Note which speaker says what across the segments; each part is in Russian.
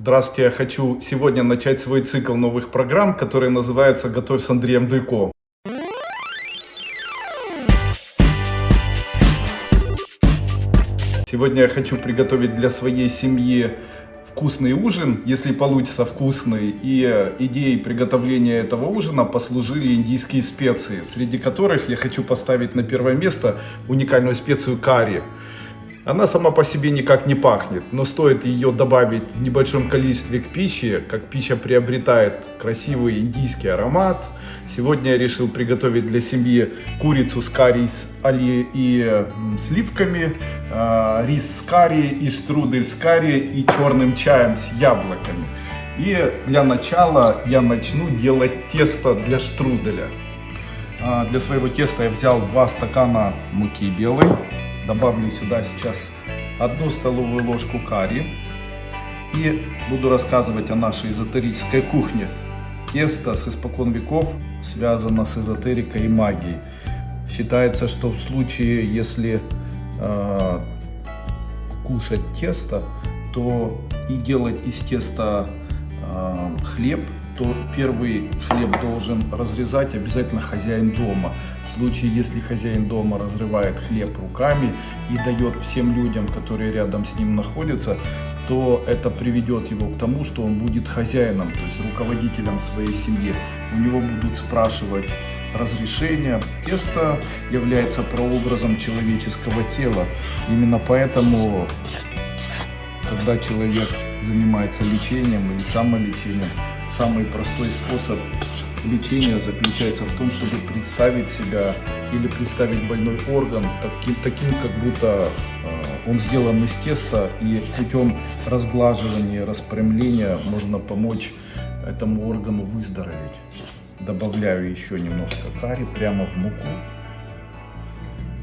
Speaker 1: Здравствуйте, я хочу сегодня начать свой цикл новых программ, который называется «Готовь с Андреем Дойко». Сегодня я хочу приготовить для своей семьи вкусный ужин, если получится вкусный. И идеей приготовления этого ужина послужили индийские специи, среди которых я хочу поставить на первое место уникальную специю карри. Она сама по себе никак не пахнет, но стоит ее добавить в небольшом количестве к пище, как пища приобретает красивый индийский аромат. Сегодня я решил приготовить для семьи курицу с карри и сливками, рис с карри и штрудель с карри и черным чаем с яблоками. И для начала я начну делать тесто для штруделя. Для своего теста я взял 2 стакана муки белой. Добавлю сюда сейчас 1 столовую ложку карри и буду рассказывать о нашей эзотерической кухне. Тесто с испокон веков связано с эзотерикой и магией. Считается, что в случае, если кушать тесто, то и делать из теста хлеб, то первый хлеб должен разрезать обязательно хозяин дома. В случае, если хозяин дома разрывает хлеб руками и дает всем людям, которые рядом с ним находятся, то это приведет его к тому, что он будет хозяином, то есть руководителем своей семьи. У него будут спрашивать разрешения. Тесто является прообразом человеческого тела. Именно поэтому, когда человек занимается лечением или самолечением, самый простой способ лечения заключается в том, чтобы представить себя или представить больной орган таким как будто он сделан из теста, и путем разглаживания, распрямления можно помочь этому органу выздороветь. Добавляю еще немножко карри прямо в муку.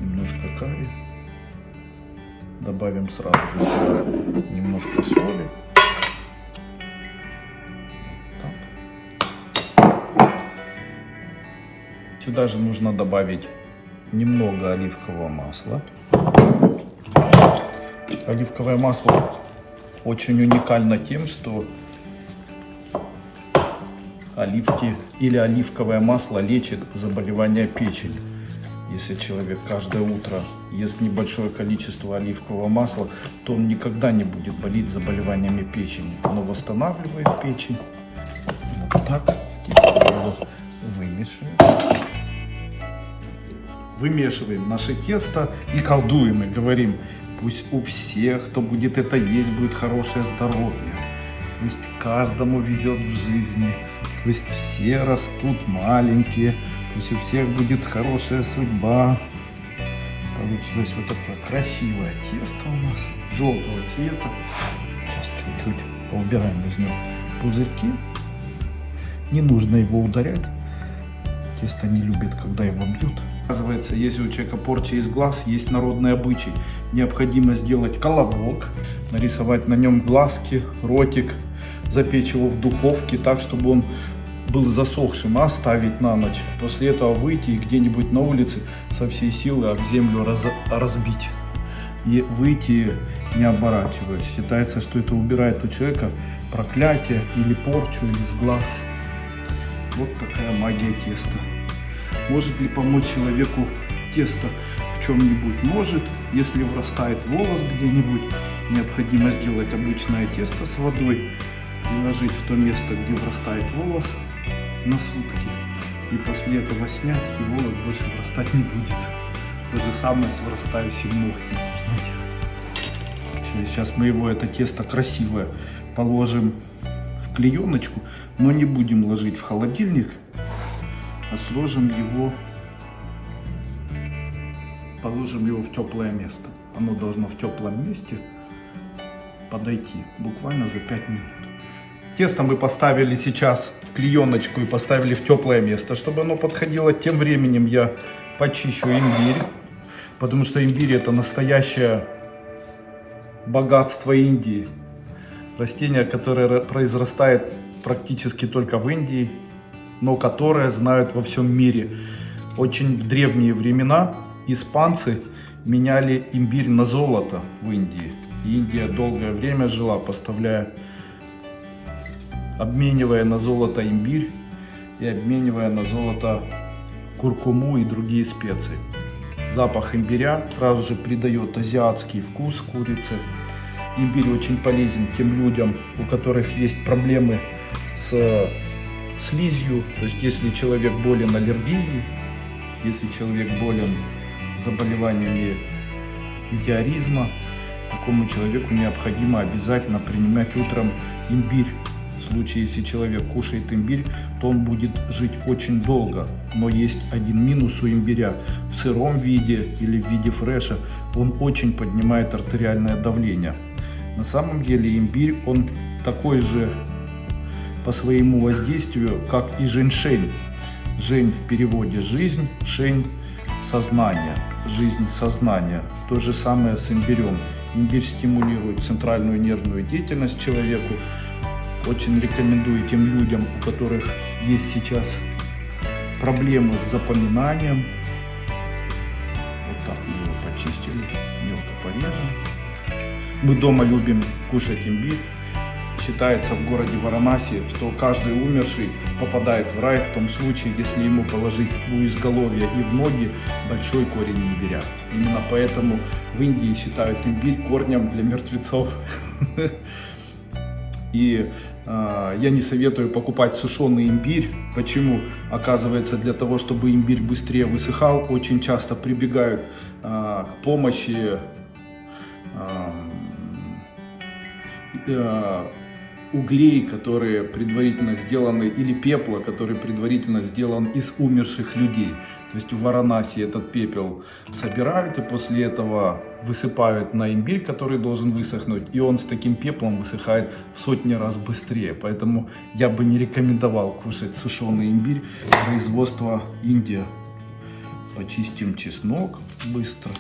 Speaker 1: Немножко карри. Добавим сразу же сюда немножко соли. Сюда же нужно добавить немного оливкового масла. Оливковое масло очень уникально тем, что оливки или оливковое масло лечит заболевания печени. Если человек каждое утро ест небольшое количество оливкового масла, то он никогда не будет болеть заболеваниями печени. Оно восстанавливает печень. Вот так. Теперь его вымешиваем. Вымешиваем наше тесто и колдуем, и говорим: пусть у всех, кто будет это есть, будет хорошее здоровье. Пусть каждому везет в жизни. Пусть все растут маленькие. Пусть у всех будет хорошая судьба. Получилось вот такое красивое тесто у нас, желтого цвета. Сейчас чуть-чуть поубираем из него пузырьки. Не нужно его ударять. Тесто не любит, когда его бьют. Оказывается, если у человека порча из глаз, есть народный обычай. Необходимо сделать колобок, нарисовать на нем глазки, ротик, запечь его в духовке так, чтобы он был засохшим, а оставить на ночь. После этого выйти и где-нибудь на улице со всей силы об землю разбить. И выйти, не оборачиваясь. Считается, что это убирает у человека проклятие или порчу из глаз. Вот такая магия теста. Может ли помочь человеку тесто в чем-нибудь? Может. Если вырастает волос где-нибудь, необходимо сделать обычное тесто с водой, приложить в то место, где вырастает волос, на сутки. И после этого снять, и волос больше вырастать не будет. То же самое с вырастающим ногтем можно делать. Сейчас мы его, это тесто красивое, положим в клееночку, но не будем ложить в холодильник, а сложим его, положим его в теплое место. Оно должно в теплом месте подойти буквально за 5 минут. Тесто мы поставили сейчас в клееночку и поставили в теплое место, чтобы оно подходило. Тем временем я почищу имбирь, потому что имбирь — это настоящее богатство Индии. Растение, которое произрастает практически только в Индии, но которое знают во всем мире. Очень в древние времена испанцы меняли имбирь на золото в Индии. И Индия долгое время жила, поставляя обменивая на золото имбирь и обменивая на золото куркуму и другие специи. Запах имбиря сразу же придает азиатский вкус курицы. Имбирь очень полезен тем людям, у которых есть проблемы с слизью. То есть если человек болен аллергией, если человек болен заболеваниями метеоризма, такому человеку необходимо обязательно принимать утром имбирь. В случае, если человек кушает имбирь, то он будет жить очень долго. Но есть один минус у имбиря. В сыром виде или в виде фреша он очень поднимает артериальное давление. На самом деле имбирь, он такой же по своему воздействию, как и женьшень. Жень в переводе жизнь, шень сознание, жизнь сознания. То же самое с имбирем. Имбирь стимулирует центральную нервную деятельность человеку. Очень рекомендую тем людям, у которых есть сейчас проблемы с запоминанием. Вот так мы его почистили, мелко порежем. Мы дома любим кушать имбирь. Считается в городе Варанаси, что каждый умерший попадает в рай в том случае, если ему положить у изголовья и в ноги большой корень имбиря. Именно поэтому в Индии считают имбирь корнем для мертвецов. И я не советую покупать сушеный имбирь. Почему? Оказывается, для того, чтобы имбирь быстрее высыхал, очень часто прибегают к помощи углей, которые предварительно сделаны, или пепла, который предварительно сделан из умерших людей. То есть в Варанаси этот пепел собирают и после этого высыпают на имбирь, который должен высохнуть, и он с таким пеплом высыхает в сотни раз быстрее. Поэтому я бы не рекомендовал кушать сушеный имбирь производства Индия. Почистим чеснок быстро.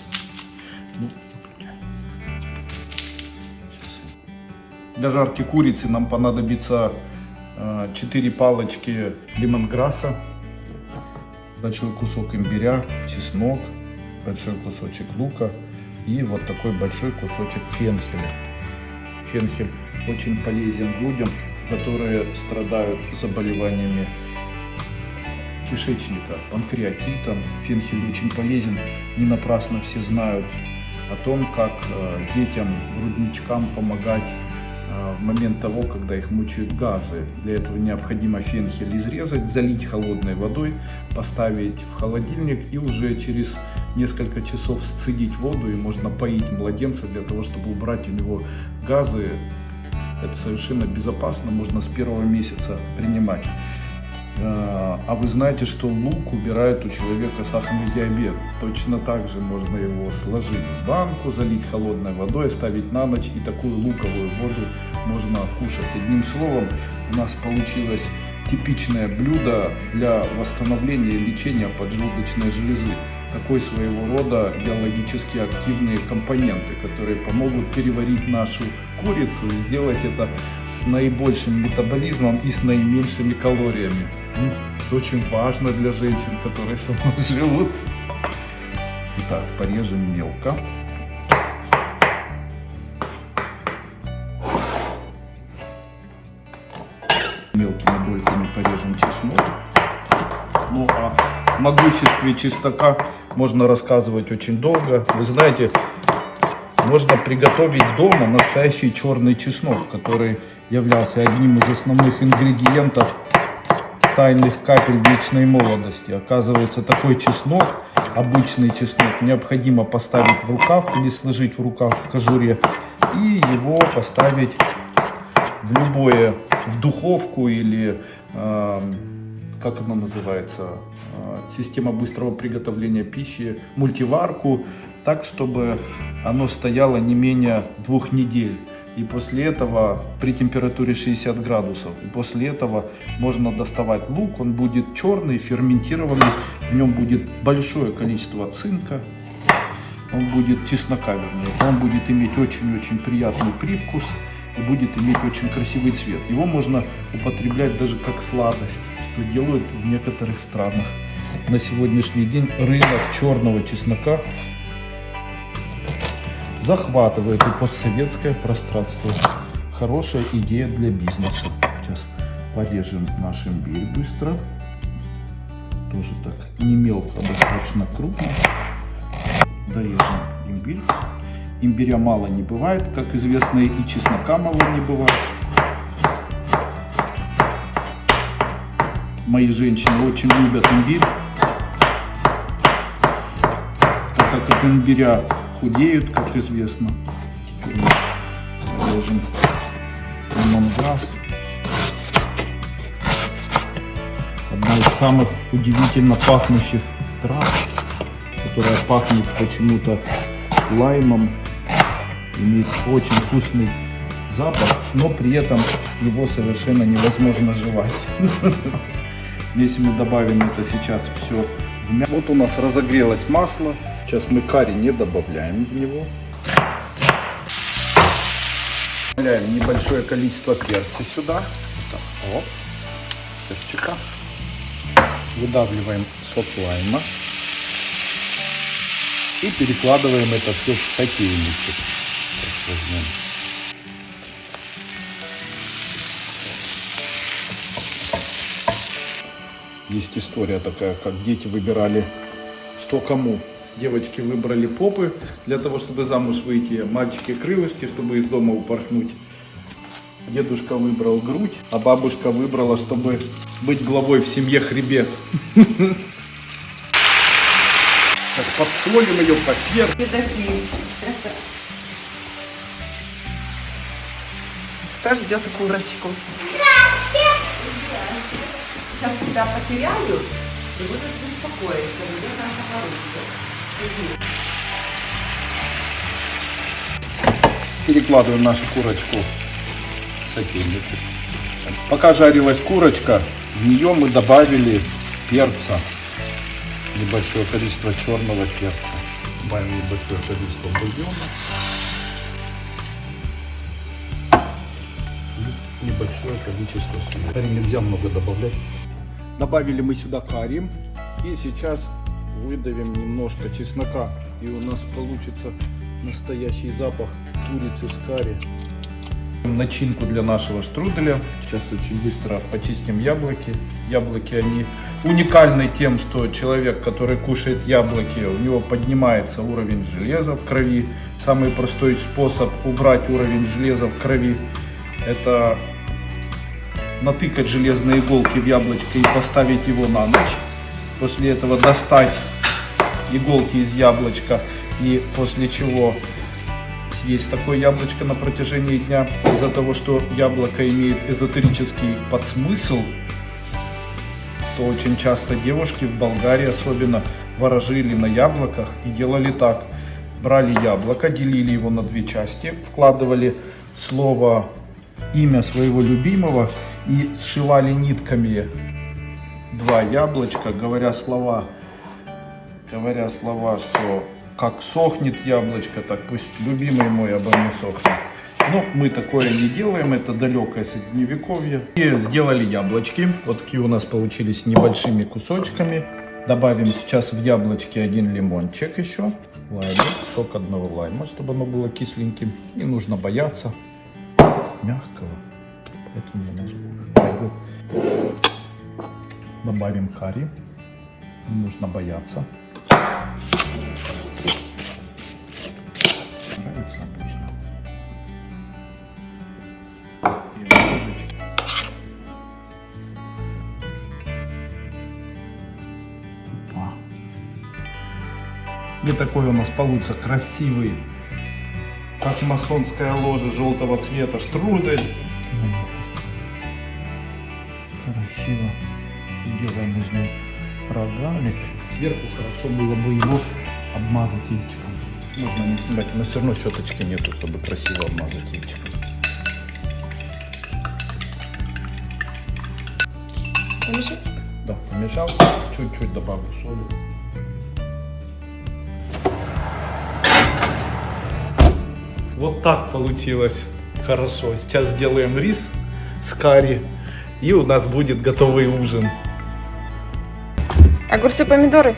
Speaker 1: Для жарки курицы нам понадобится 4 палочки лемонграсса, большой кусок имбиря, чеснок, большой кусочек лука и вот такой большой кусочек фенхеля. Фенхель очень полезен людям, которые страдают заболеваниями кишечника, панкреатитом. Фенхель очень полезен. Не напрасно все знают о том, как детям, грудничкам помогать в момент того, когда их мучают газы. Для этого необходимо фенхель изрезать, залить холодной водой, поставить в холодильник и уже через несколько часов сцедить воду, и можно поить младенца для того, чтобы убрать у него газы. Это совершенно безопасно, можно с первого месяца принимать. А вы знаете, что лук убирает у человека сахарный диабет. Точно так же можно его сложить в банку, залить холодной водой, оставить на ночь, и такую луковую воду можно кушать. Одним словом, у нас получилось типичное блюдо для восстановления и лечения поджелудочной железы. Такой своего рода биологически активные компоненты, которые помогут переварить нашу курицу и сделать это с наибольшим метаболизмом и с наименьшими калориями. Это очень важно для женщин, которые со мной живут. Итак, порежем мелко. Мелкими дольками порежем чеснок. Ну а о могуществе чеснока можно рассказывать очень долго. Вы знаете, можно приготовить дома настоящий черный чеснок, который являлся одним из основных ингредиентов тайных капель вечной молодости. Оказывается, такой чеснок, обычный чеснок, необходимо поставить в рукав или сложить в рукав в кожуре и его поставить в любое, в духовку или, как она называется, система быстрого приготовления пищи, мультиварку, так, чтобы оно стояло не менее 2 недель. И после этого при температуре 60 градусов. И после этого можно доставать лук, он будет черный, ферментированный, в нем будет большое количество цинка, он будет чеснока, вернее, он будет иметь очень-очень приятный привкус и будет иметь очень красивый цвет. Его можно употреблять даже как сладость, что делают в некоторых странах. На сегодняшний день рынок черного чеснока захватывает и постсоветское пространство. Хорошая идея для бизнеса. Сейчас Порежем наш имбирь быстро. Тоже так не мелко, а достаточно крупно. Дорежем имбирь. Имбиря мало не бывает, как известно, и чеснока мало не бывает. Мои женщины очень любят имбирь, так как от имбиря худеют, как известно. Теперь мы положим лемонграсс. Одна из самых удивительно пахнущих трав, которая пахнет почему-то лаймом, имеет очень вкусный запах, но при этом его совершенно невозможно жевать. Если мы добавим это сейчас все в мясо. Вот у нас разогрелось масло. Сейчас мы карри не добавляем в него. Добавляем небольшое количество перца сюда. Так, оп, перчика. Выдавливаем сок лайма. И перекладываем это все в сотейничек. Есть история такая, как дети выбирали, что кому. Девочки выбрали попы для того, чтобы замуж выйти, мальчики крылышки, чтобы из дома упорхнуть. Дедушка выбрал грудь, а бабушка выбрала, чтобы быть главой в семье, хребет. Сейчас подсолим ее, поперчим.
Speaker 2: Кто ждет курочку? Сейчас тебя потеряю и будут беспокоиться, где наша коробка.
Speaker 1: Перекладываем нашу курочку в сотейничек. Пока жарилась курочка, в нее мы добавили перца. Небольшое количество черного перца. Добавим небольшое количество бульона. И небольшое количество соли. Карри нельзя много добавлять. Добавили мы сюда карри. И сейчас выдавим немножко чеснока. И у нас получится настоящий запах курицы с карри. Начинку для нашего штруделя. Сейчас очень быстро почистим яблоки. Яблоки, они уникальны тем, что человек, который кушает яблоки, у него поднимается уровень железа в крови. Самый простой способ убрать уровень железа в крови — это натыкать железные иголки в яблочко и поставить его на ночь. После этого достать иголки из яблочка и после чего съесть такое яблочко на протяжении дня. Из-за того, что яблоко имеет эзотерический подсмысл, то очень часто девушки в Болгарии особенно ворожили на яблоках и делали так. Брали яблоко, делили его на две части, вкладывали слово, имя своего любимого и сшивали нитками два яблочка, говоря слова, что как сохнет яблочко, так пусть любимый мой обо мне сохнет. Но мы такое не делаем, это далекое средневековье. И сделали яблочки, вот такие у нас получились небольшими кусочками. Добавим сейчас в яблочки один лимончик еще, лайм, сок одного лайма, чтобы оно было кисленьким. Не нужно бояться мягкого, поэтому у нас пойдет. Добавим карри, не нужно бояться. Нравится обычно. И такой у нас получится красивый, как масонская ложа желтого цвета штрудель. Красиво делаем из него рогалик. Сверху хорошо было бы его обмазать яичком. Можно не снимать, но все равно щеточки нету, чтобы красиво обмазать яичком.
Speaker 2: Помешать?
Speaker 1: Да, помешал. Чуть-чуть добавлю соли. Вот так получилось хорошо. Сейчас сделаем рис с карри, и у нас будет готовый ужин.
Speaker 2: Огурцы, помидоры.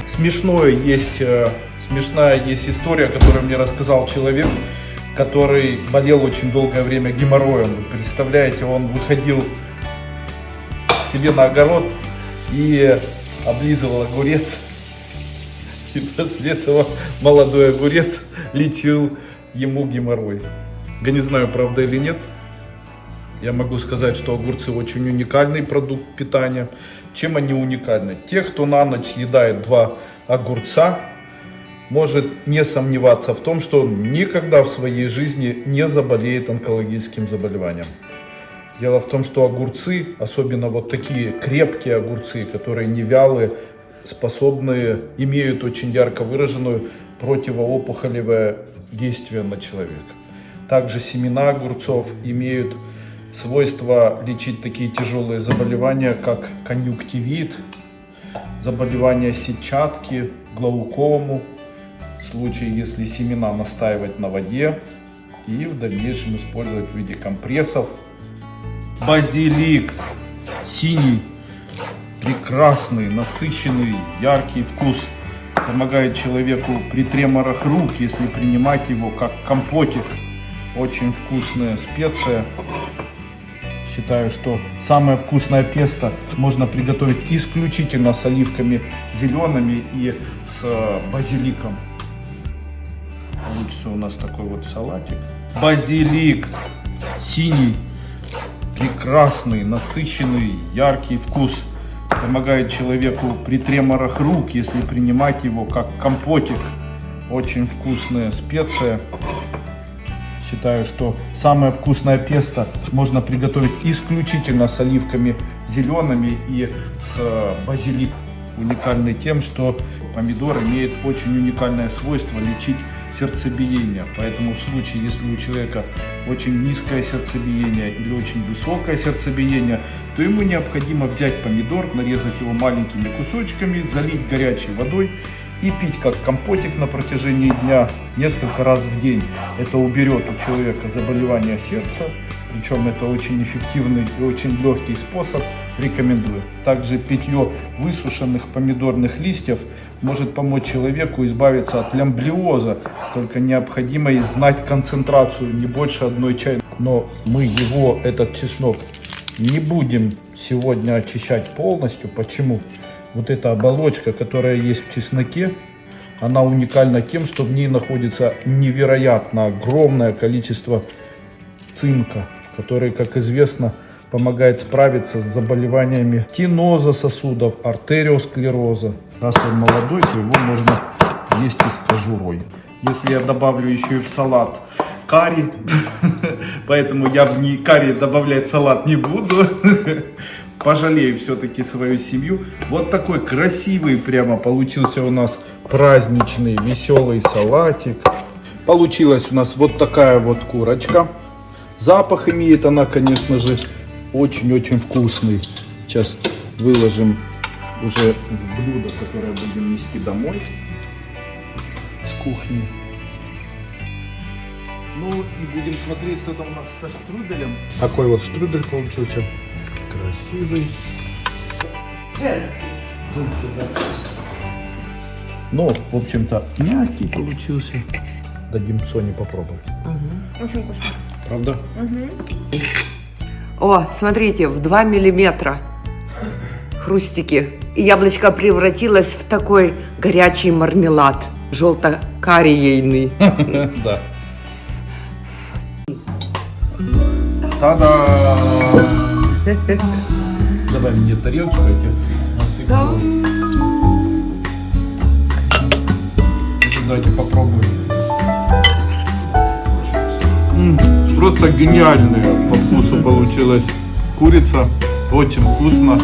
Speaker 1: Смешная есть история, которую мне рассказал человек, который болел очень долгое время геморроем. Вы представляете, он выходил к себе на огород и облизывал огурец. И после этого молодой огурец лечил ему геморрой. Я не знаю, правда или нет. Я могу сказать, что огурцы очень уникальный продукт питания. Чем они уникальны? Те, кто на ночь съедает 2 огурца, может не сомневаться в том, что он никогда в своей жизни не заболеет онкологическим заболеванием. Дело в том, что огурцы, особенно вот такие крепкие огурцы, которые не вялые, способны, имеют очень ярко выраженную противоопухолевое действие на человека. Также семена огурцов имеют свойство лечить такие тяжелые заболевания, как конъюнктивит, заболевания сетчатки, глаукому, в случае, если семена настаивать на воде и в дальнейшем использовать в виде компрессов. Базилик синий, прекрасный, насыщенный, яркий вкус. Помогает человеку при треморах рук, если принимать его как компотик. Очень вкусная специя. Считаю, что самое вкусное песто можно приготовить исключительно с оливками зелеными и с базиликом. Получится у нас такой вот салатик. Базилик синий, прекрасный, насыщенный, яркий вкус. Помогает человеку при треморах рук, если принимать его как компотик. Очень вкусная специя. Считаю, что самое вкусное песто можно приготовить исключительно с оливками зелеными и с базиликом. Уникальный тем, что помидор имеет очень уникальное свойство лечить сердцебиение. Поэтому в случае, если у человека очень низкое сердцебиение или очень высокое сердцебиение, то ему необходимо взять помидор, нарезать его маленькими кусочками, залить горячей водой и пить как компотик на протяжении дня несколько раз в день. Это уберет у человека заболевание сердца, причем это очень эффективный и очень легкий способ, рекомендую. Также питье высушенных помидорных листьев может помочь человеку избавиться от лямблиоза, только необходимо и знать концентрацию, не больше 1 чайной. Но мы его, этот чеснок, не будем сегодня очищать полностью. Почему? Вот эта оболочка, которая есть в чесноке, она уникальна тем, что в ней находится невероятно огромное количество цинка, который, как известно, помогает справиться с заболеваниями стеноза сосудов, артериосклероза. Раз он молодой, то его можно есть и с кожурой. Если я добавлю еще и в салат карри, поэтому я в карри добавлять салат не буду, пожалею все-таки свою семью. Вот такой красивый прямо получился у нас праздничный веселый салатик. Получилась у нас вот такая вот курочка. Запах имеет она, конечно же, очень-очень вкусный. Сейчас выложим уже в блюдо, которое будем нести домой с кухни. Ну и будем смотреть, что там у нас со штруделем. Такой вот штрудель получился. Красивый. Женский, да. Ну, в общем-то, мягкий получился. Дадим Соне попробовать.
Speaker 2: Угу. Очень вкусно.
Speaker 1: Правда?
Speaker 2: Угу. О, смотрите, в 2 миллиметра хрустики. И яблочко превратилось в такой горячий мармелад. Желто-кариейный.
Speaker 1: Да. Та-да! Давай мне тарелочку, я тебе насыплю. Давайте попробуем. Просто гениальная по вкусу получилась курица. Очень вкусно.